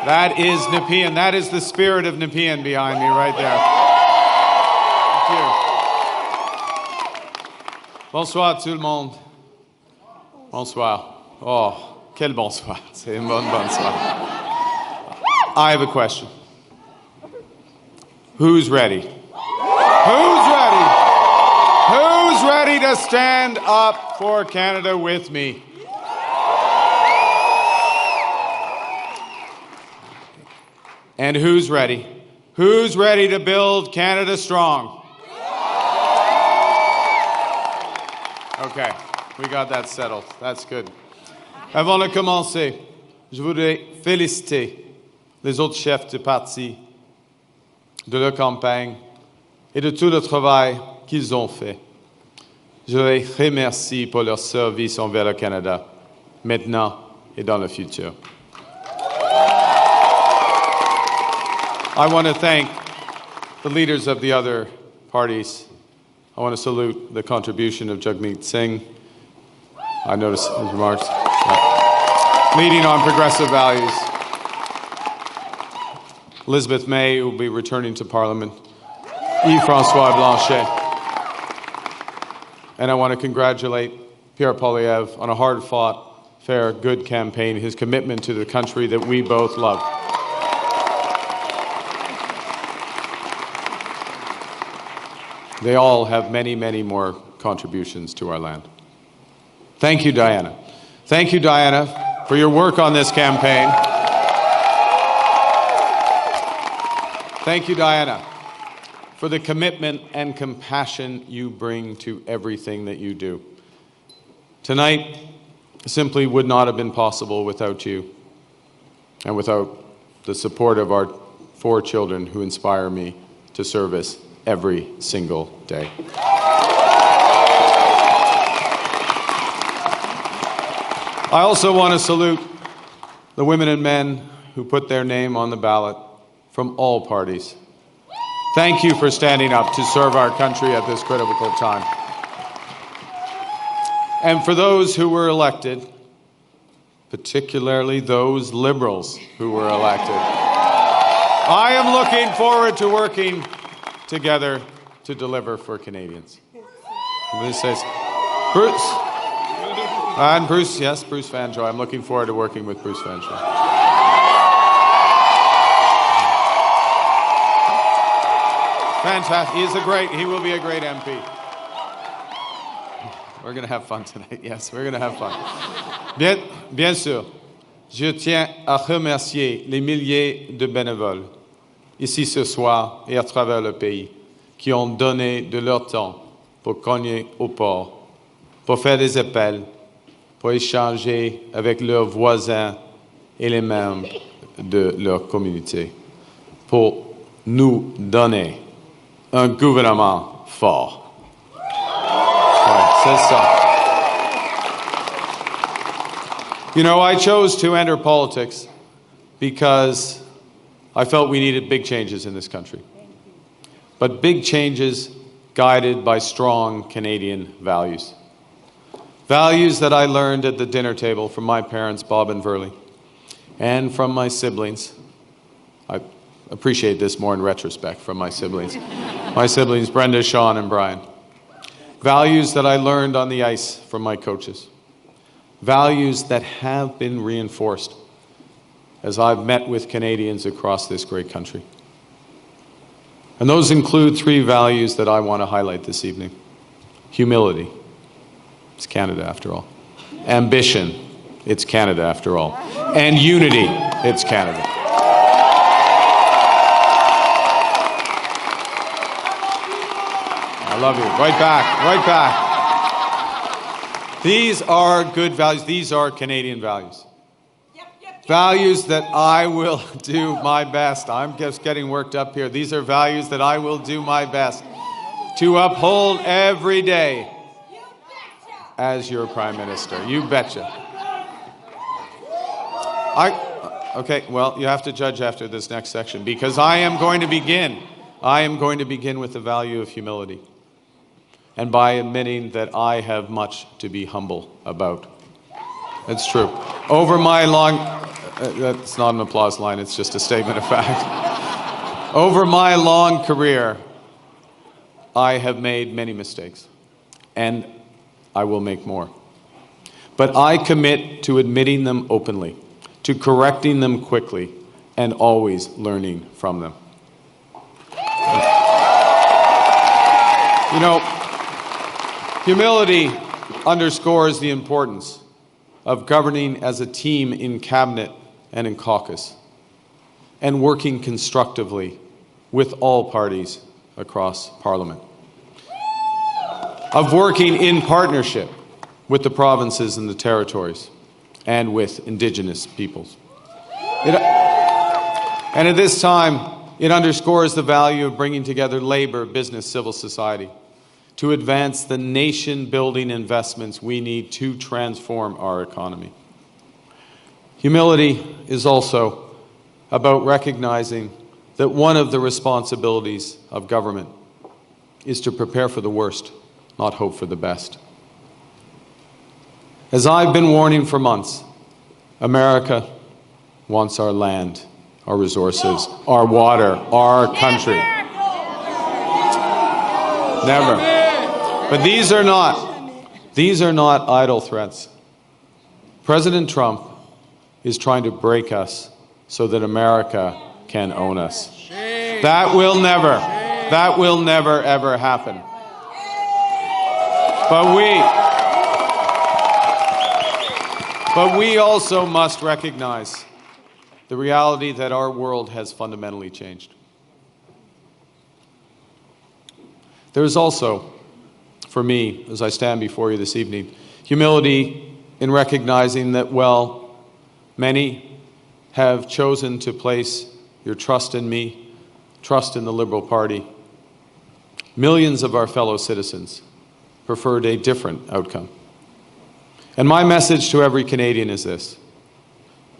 That is Nepean. That is the spirit of Nepean behind me right there. Thank you. Bonsoir tout le monde. Bonsoir. Oh, quel bonsoir. C'est un bon bonsoir. I have a question. Who's ready? Who's ready? Who's ready to stand up for Canada with me? And who's ready? Who's ready to build Canada strong? Okay, we got that settled. That's good. Avant de commencer, je voudrais féliciter les autres chefs de parti, de leur campagne et de tout le travail qu'ils ont fait. Je les remercie pour leur service envers le Canada, maintenant et dans le futur. I want to thank the leaders of the other parties. I want to salute the contribution of Jagmeet Singh. I noticed his remarks. Leading on progressive values. Elizabeth May, who will be returning to Parliament. Yves-François Blanchet. And I want to congratulate Pierre Poilievre on a hard-fought, fair, good campaign, his commitment to the country that we both love. They all have many, many more contributions to our land. Thank you, Diana. Thank you, Diana, for your work on this campaign. Thank you, Diana, for the commitment and compassion you bring to everything that you do. Tonight simply would not have been possible without you and without the support of our 4 children who inspire me to service every single day. I also want to salute the women and men who put their name on the ballot from all parties. Thank you for standing up to serve our country at this critical time. And for those who were elected, particularly those Liberals who were elected, I am looking forward to working together to deliver for Canadians. This says, Bruce. And Bruce, yes, Bruce Vanjoy. I'm looking forward to working with Bruce Vanjoy. Fantastic. He will be a great MP. We're going to have fun tonight. Yes, we're going to have fun. Bien sûr, je tiens à remercier les milliers de bénévoles ici ce soir et à travers le pays, qui ont donné de leur temps pour cogner au port, pour faire des appels, pour échanger avec leurs voisins et les membres de leur communauté, pour nous donner un gouvernement fort. Ouais, c'est ça. You know, I chose to enter politics because I felt we needed big changes in this country. But big changes guided by strong Canadian values. Values that I learned at the dinner table from my parents, Bob and Verley, and from my siblings. I appreciate this more in retrospect from my siblings. My siblings, Brenda, Sean, and Brian. Values that I learned on the ice from my coaches. Values that have been reinforced as I've met with Canadians across this great country. And those include 3 values that I want to highlight this evening. Humility. It's Canada after all. Ambition. It's Canada after all. And unity. It's Canada. I love you. Right back. Right back. These are good values. These are Canadian values. Values that I will do my best. I'm just getting worked up here. These are values that I will do my best to uphold every day as your Prime Minister. You betcha. Okay, well, you have to judge after this next section because I am going to begin with the value of humility and by admitting that I have much to be humble about. It's true. Over my long That's not an applause line, it's just a statement of fact. Over my long career, I have made many mistakes, and I will make more. But I commit to admitting them openly, to correcting them quickly, and always learning from them. You know, humility underscores the importance of governing as a team in cabinet and in caucus, and working constructively with all parties across Parliament, of working in partnership with the provinces and the territories, and with Indigenous peoples. And at this time, it underscores the value of bringing together labor, business, civil society to advance the nation-building investments we need to transform our economy. Humility is also about recognizing that one of the responsibilities of government is to prepare for the worst, not hope for the best. As I've been warning for months, America wants our land, our resources, our water, our country. Never. But these are not idle threats. President Trump is trying to break us so that America can own us. That will never, ever happen. But we also must recognize the reality that our world has fundamentally changed. There is also, for me, as I stand before you this evening, humility in recognizing that, well, many have chosen to place your trust in me, trust in the Liberal Party. Millions of our fellow citizens preferred a different outcome. And my message to every Canadian is this: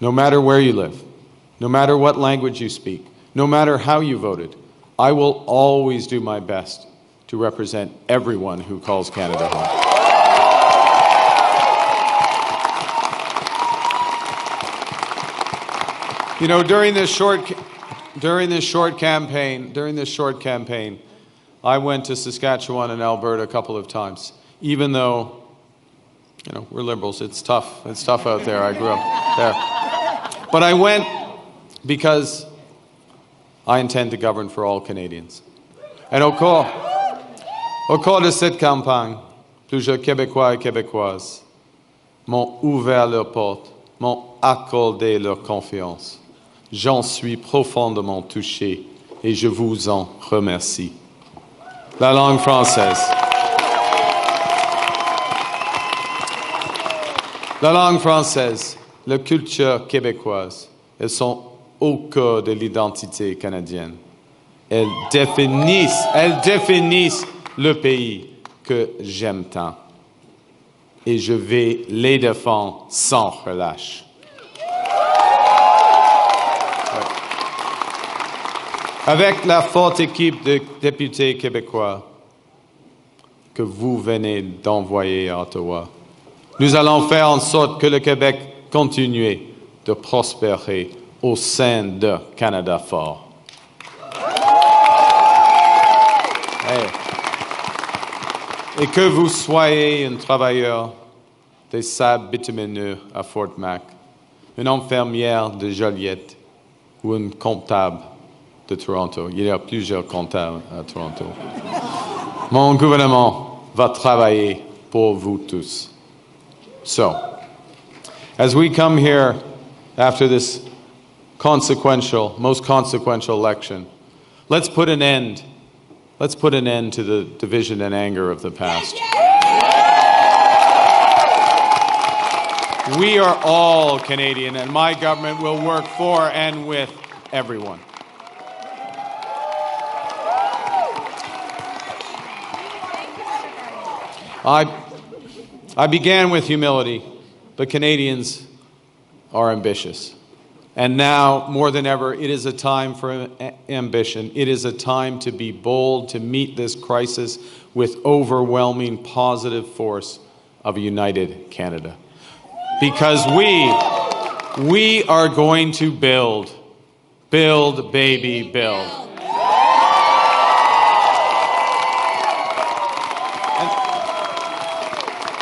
no matter where you live, no matter what language you speak, no matter how you voted, I will always do my best to represent everyone who calls Canada home. You know, during this short campaign, I went to Saskatchewan and Alberta a couple of times, even though, you know, we're Liberals. It's tough. It's tough out there. I grew up there. But I went because I intend to govern for all Canadians. And au cours de cette campagne, plusieurs Québécois et Québécoises m'ont ouvert leurs portes, m'ont accordé leur confiance. J'en suis profondément touché et je vous en remercie. La langue française. La langue française, la culture québécoise, elles sont au cœur de l'identité canadienne. Elles définissent le pays que j'aime tant. Et je vais les défendre sans relâche. Avec la forte équipe de députés québécois que vous venez d'envoyer à Ottawa, nous allons faire en sorte que le Québec continue de prospérer au sein de Canada fort. Et que vous soyez un travailleur des sables bitumineux à Fort Mac, une infirmière de Joliette ou un comptable de Toronto. Il y a plusieurs comptables à Toronto. Mon gouvernement va travailler pour vous tous. So, as we come here after this most consequential election, let's put an end to the division and anger of the past. We are all Canadian, and my government will work for and with everyone. I began with humility, but Canadians are ambitious. And now, more than ever, it is a time for ambition. It is a time to be bold, to meet this crisis with overwhelming positive force of a united Canada. Because We are going to build. Build, baby, build.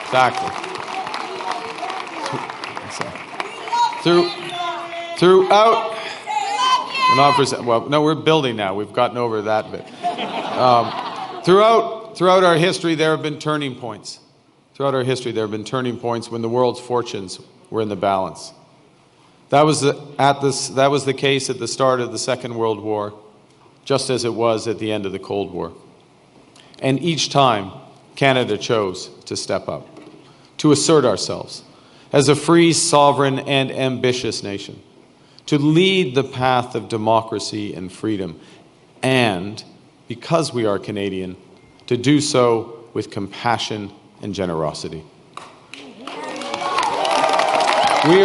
Exactly. Throughout, we're building now. We've gotten over that bit. Throughout our history, there have been turning points. Throughout our history, there have been turning points when the world's fortunes were in the balance. That was the case at the start of the Second World War, just as it was at the end of the Cold War. And each time, Canada chose to step up, to assert ourselves as a free, sovereign, and ambitious nation, to lead the path of democracy and freedom, and, because we are Canadian, to do so with compassion and generosity. We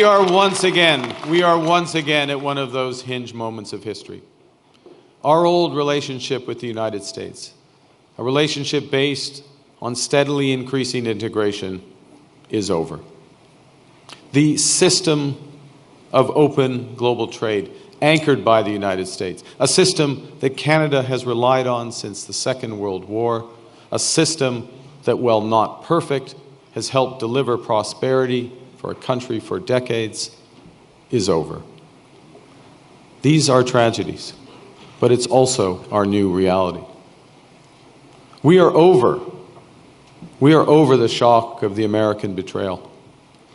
are once again at one of those hinge moments of history. Our old relationship with the United States, a relationship based on steadily increasing integration, is over. The system of open global trade, anchored by the United States, a system that Canada has relied on since the Second World War, a system that, while not perfect, has helped deliver prosperity for a country for decades, is over. These are tragedies, but it's also our new reality. We are over the shock of the American betrayal,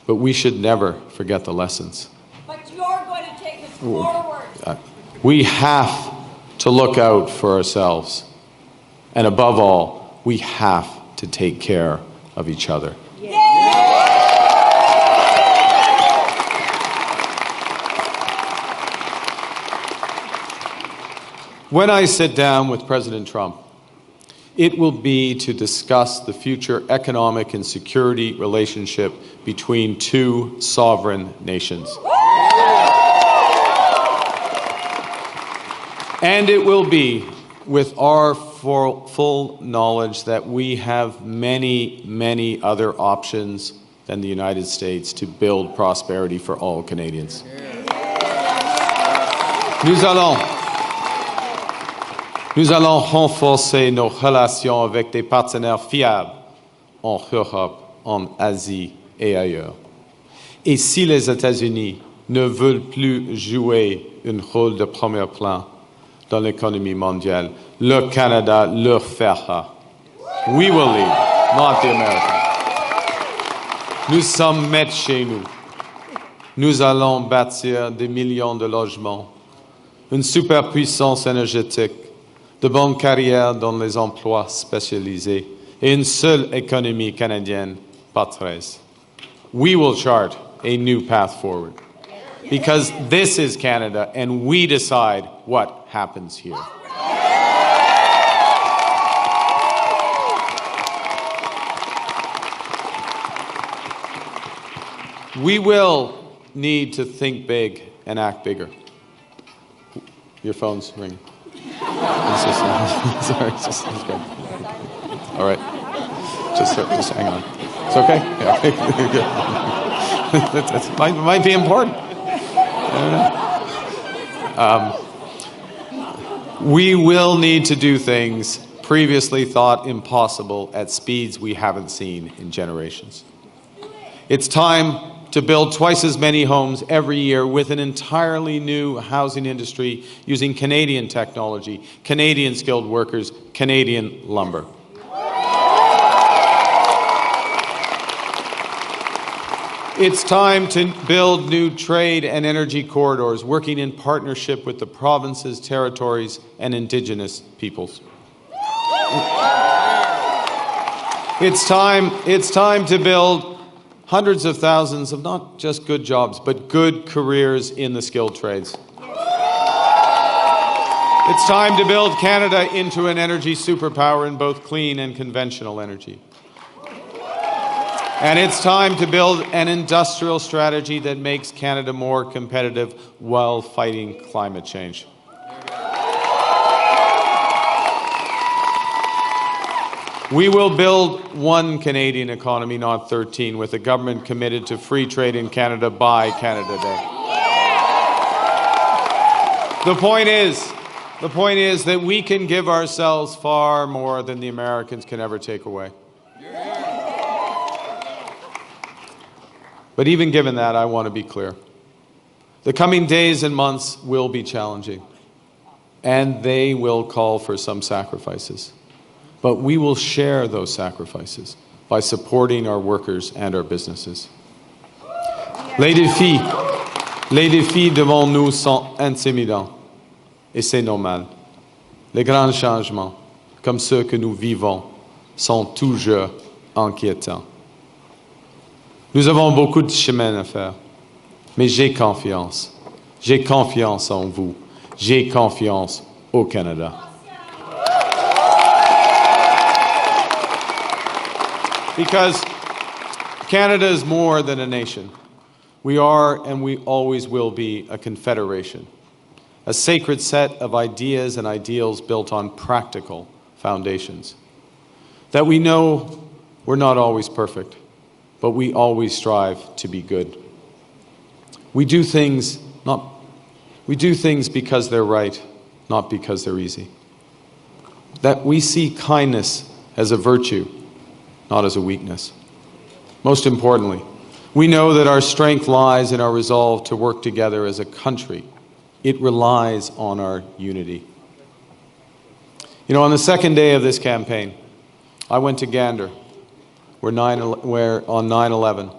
but we should never forget the lessons. But you're going to take us forward. We have to look out for ourselves. And above all, we have to take care of each other. When I sit down with President Trump, it will be to discuss the future economic and security relationship between two sovereign nations. And it will be with our full knowledge that we have many, many other options than the United States to build prosperity for all Canadians. Nous allons renforcer nos relations avec des partenaires fiables en Europe, en Asie et ailleurs. Et si les États-Unis ne veulent plus jouer un rôle de premier plan dans l'économie mondiale, le Canada le fera. We will lead, not the Americans. Nous sommes maîtres chez nous. Nous allons bâtir des millions de logements, une superpuissance énergétique, de bonnes carrières dans les emplois spécialisés et une seule économie canadienne, pas 13. We will chart a new path forward because this is Canada and we decide what happens here. We will need to think big and act bigger. Your phone's ringing. Sorry, just go. All right. Just hang on. It's okay? Yeah. That might be important. I don't know. We will need to do things previously thought impossible at speeds we haven't seen in generations. It's time to build twice as many homes every year with an entirely new housing industry using Canadian technology, Canadian skilled workers, Canadian lumber. It's time to build new trade and energy corridors, working in partnership with the provinces, territories, and Indigenous peoples. It's time to build hundreds of thousands of not just good jobs, but good careers in the skilled trades. It's time to build Canada into an energy superpower in both clean and conventional energy. And it's time to build an industrial strategy that makes Canada more competitive while fighting climate change. We will build one Canadian economy, not 13, with a government committed to free trade in Canada by Canada Day. The point is that we can give ourselves far more than the Americans can ever take away. But even given that, I want to be clear. The coming days and months will be challenging, and they will call for some sacrifices. But we will share those sacrifices by supporting our workers and our businesses. Les défis devant nous sont intimidants, et c'est normal. Les grands changements, comme ceux que nous vivons, sont toujours inquiétants. Nous avons beaucoup de chemin à faire, mais j'ai confiance. J'ai confiance en vous. J'ai confiance au Canada. Because Canada is more than a nation. We are and we always will be a confederation, a sacred set of ideas and ideals built on practical foundations. That we know we're not always perfect, but we always strive to be good. We do things because they're right, not because they're easy. That we see kindness as a virtue, not as a weakness. Most importantly, we know that our strength lies in our resolve to work together as a country. It relies on our unity. You know, on the second day of this campaign, I went to Gander, where on 9/11,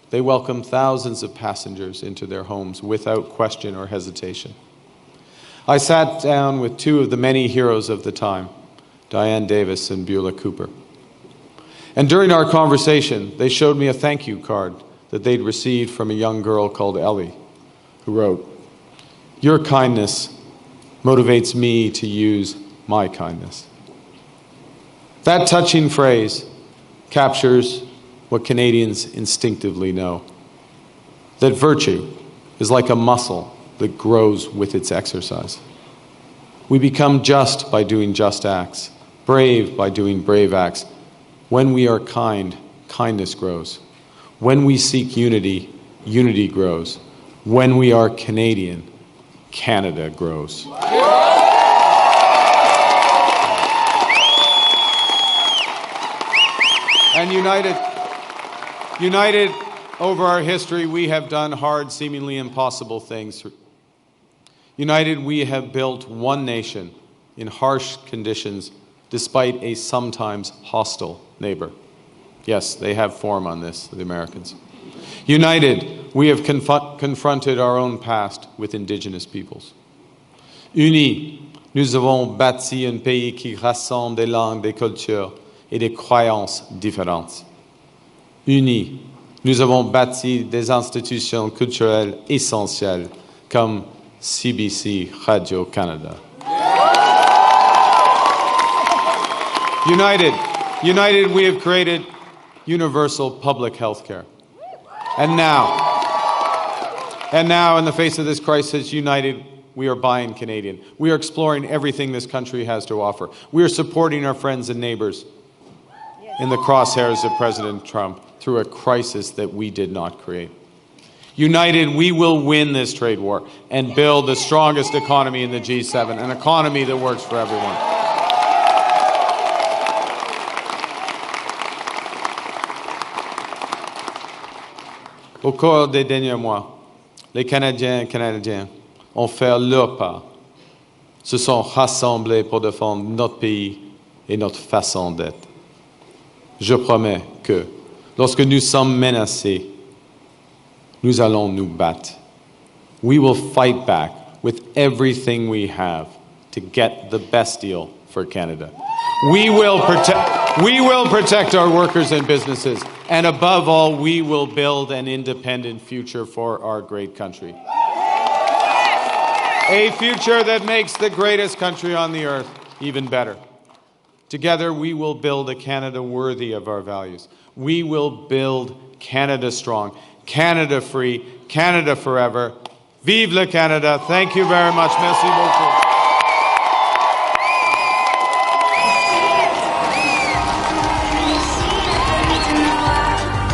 they welcomed thousands of passengers into their homes without question or hesitation. I sat down with two of the many heroes of the time, Diane Davis and Beulah Cooper. And during our conversation, they showed me a thank you card that they'd received from a young girl called Ellie, who wrote, "Your kindness motivates me to use my kindness." That touching phrase captures what Canadians instinctively know, that virtue is like a muscle that grows with its exercise. We become just by doing just acts, brave by doing brave acts. When we are kind, kindness grows. When we seek unity, unity grows. When we are Canadian, Canada grows. And united over our history, we have done hard, seemingly impossible things. United, we have built one nation in harsh conditions, despite a sometimes hostile neighbor. Yes, they have form on this, the Americans. United, we have confronted our own past with Indigenous peoples. Unis, nous avons bâti un pays qui rassemble des langues, des cultures et des croyances différentes. Unis, nous avons bâti des institutions culturelles essentielles comme CBC Radio-Canada. United, we have created universal public health care. And now, in the face of this crisis, united, we are buying Canadian. We are exploring everything this country has to offer. We are supporting our friends and neighbors in the crosshairs of President Trump through a crisis that we did not create. United, we will win this trade war and build the strongest economy in the G7, an economy that works for everyone. Au cours des derniers mois, les Canadiens et Canadiennes ont fait leur part, se sont rassemblés pour défendre notre pays et notre façon d'être. Je promets que, lorsque nous sommes menacés, nous allons nous battre. We will fight back with everything we have to get the best deal for Canada. We will protect our workers and businesses, and above all, we will build an independent future for our great country. A future that makes the greatest country on the earth even better. Together, we will build a Canada worthy of our values. We will build Canada strong, Canada free, Canada forever. Vive le Canada. Thank you very much. Merci beaucoup.